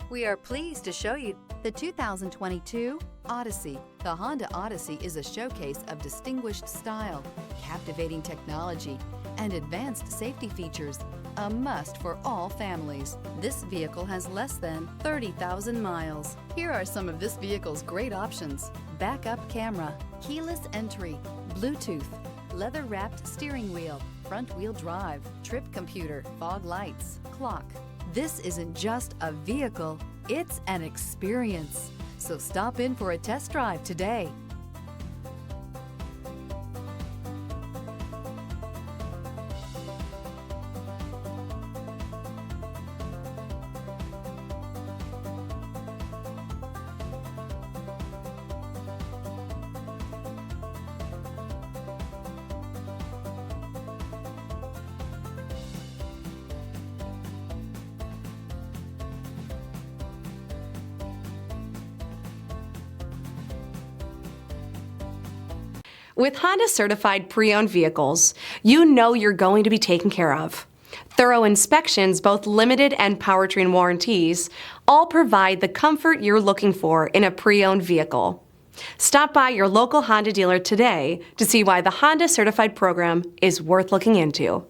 We are pleased to show you the 2022 Odyssey. The Honda Odyssey is a showcase of distinguished style, captivating technology, and advanced safety features, a must for all families. This vehicle has less than 30,000 miles. Here are some of this vehicle's great options: backup camera, keyless entry, Bluetooth, leather-wrapped steering wheel, front-wheel drive, trip computer, fog lights, clock. This isn't just a vehicle, it's an experience. So stop in for a test drive today. With Honda certified pre-owned vehicles, you know you're going to be taken care of. Thorough inspections, both limited and powertrain warranties, all provide the comfort you're looking for in a pre-owned vehicle. Stop by your local Honda dealer today to see why the Honda certified program is worth looking into.